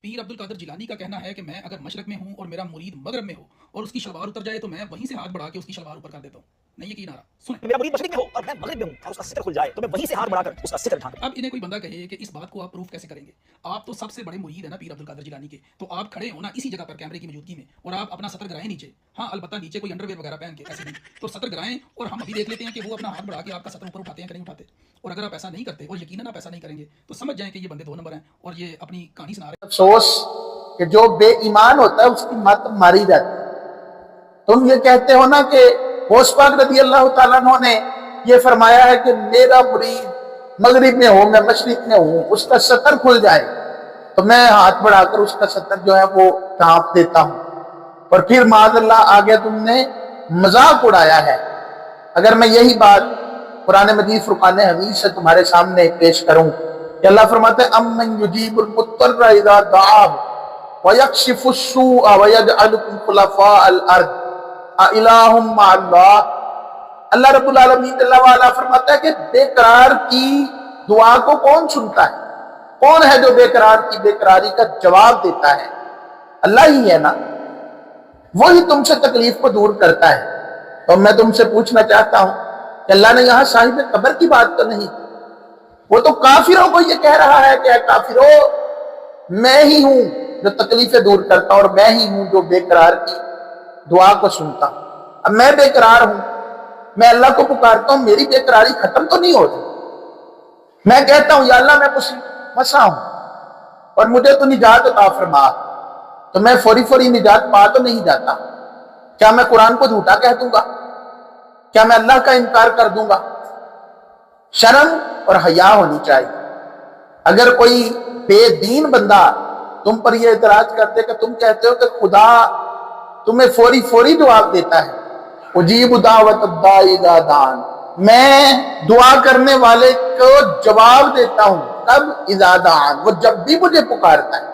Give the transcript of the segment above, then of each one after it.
پیر عبد القادر جیلانی کا کہنا ہے کہ میں اگر مشرق میں ہوں اور میرا مرید مغرب میں ہو اور اس کی شلوار اتر جائے تو میں وہیں سے ہاتھ بڑھا کے اس کی شلوار اوپر کر دیتا ہوں. نہیں یقین آ رہا؟ سنیں. میرا مرید مشرق میں ہو اور میں مغرب میں ہوں اور اس کا ستر کھل جائے تو میں وہیں سے ہاتھ بڑھا کر اس کا ستر اٹھا کر. اب انہیں کوئی بندہ کہے کہ اس بات کو آپ پروف کیسے کریں گے؟ آپ تو سب سے بڑے مرید ہیں نا پیر عبد القادر جیلانی کے، تو آپ کھڑے ہو نا اسی جگہ پر کیمرے کی موجودگی میں اور آپ اپنا ستر گرائیں نیچے. ہاں البتہ نیچے کوئی انڈر ویئر وغیرہ پہن کے ایسے نہیں، تو ستر گرائیں اور ہم ابھی دیکھ لیتے ہیں کہ وہ اپنا ہاتھ بڑھا کے آپ کا ستر اوپر اٹھاتے ہیں کہ نہیں اٹھاتے. اور اگر آپ ایسا نہیں کرتے اور یقیناً آپ ایسا نہیں کریں گے تو سمجھ جائیں کہ یہ بندے 2 نمبر ہیں اور یہ اپنی کہانی سنا رہے ہیں. افسوس کہ جو بے ایمان ہوتا ہے اس کی مت ماری جاتی ہے. تم یہ کہتے ہو نا کہ غوث پاک رضی اللہ تعالیٰ عنہ نے یہ فرمایا ہے کہ میرا مرید مغرب میں ہو میں مشرق میں ہوں، اس کا ستر کھل جائے تو میں ہاتھ بڑھا کر اس کا ستر جو ہے وہ ڈھانپ دیتا ہوں. اور پھر معاذ اللہ آگے تم نے مذاق اڑایا ہے. اگر میں یہی بات قرآن مجید فرقان حمید سے تمہارے سامنے پیش کروں کہ اللہ فرماتا ہے امن یجیب المضطر اذا دعاہ ویکشف السوء ویجعلکم خلفاء الارض اِلٰہٌ مع اللہ. اللہ رب العالمین جل وعلا فرماتا ہے کہ بے قرار کی دعا کو کون سنتا ہے؟ کون ہے جو بے قرار کی بے قراری کا جواب دیتا ہے؟ اللہ ہی ہے نا. وہی تم سے تکلیف کو دور کرتا ہے. تو میں تم سے پوچھنا چاہتا ہوں کہ اللہ نے یہاں صاحب قبر کی بات تو نہیں، وہ تو کافروں کو یہ کہہ رہا ہے کہ اے کافروں میں ہی ہوں جو تکلیفیں دور کرتا ہوں اور میں ہی ہوں جو بے قرار کی دعا کو سنتا ہوں. اب میں بے قرار ہوں، میں اللہ کو پکارتا ہوں، میری بے قراری ختم تو نہیں ہوتی. میں کہتا ہوں یا اللہ میں مصیبت پھنسا ہوں اور مجھے تو نجات عطا فرما، تو میں فوری نجات پا تو نہیں جاتا. کیا میں قرآن کو جھوٹا کہہ دوں گا؟ کیا میں اللہ کا انکار کر دوں گا؟ شرم اور حیا ہونی چاہیے. اگر کوئی بے دین بندہ تم پر یہ اعتراض کرتے کہ تم کہتے ہو کہ خدا تمہیں فوری جواب دیتا ہے، اجیب دعوت الداعی اذا دعان، میں دعا کرنے والے کو جواب دیتا ہوں تب اذا دعان، وہ جب بھی مجھے پکارتا ہے.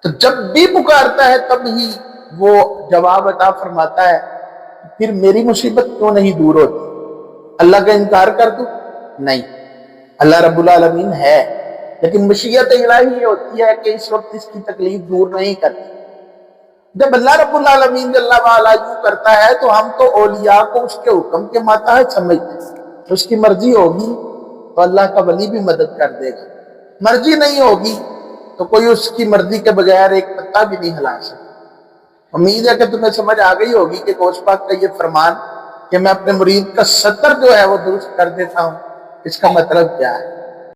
تو جب بھی پکارتا ہے تب ہی وہ جواب عطا فرماتا ہے. پھر میری مصیبت کیوں نہیں دور ہوتی؟ اللہ کا انکار کر دوں؟ نہیں، اللہ رب العالمین ہے، لیکن مشیت الہی یہ ہوتی ہے کہ اس وقت اس کی تکلیف دور نہیں کرتی. جب اللہ رب العالمین جل وعلا یوں کرتا ہے تو ہم تو اولیاء کو اس کے حکم کے ماتحت سمجھتے ہیں. اس کی مرضی ہوگی تو اللہ کا ولی بھی مدد کر دے گا، مرضی نہیں ہوگی تو کوئی اس کی مرضی کے بغیر ایک پتا بھی نہیں ہلا سکتا. امید ہے کہ تمہیں سمجھ آ گئی ہوگی کہ غوث پاک کا یہ فرمان کہ میں اپنے مرید کا ستر جو ہے وہ درست کر دیتا ہوں، اس کا مطلب کیا ہے.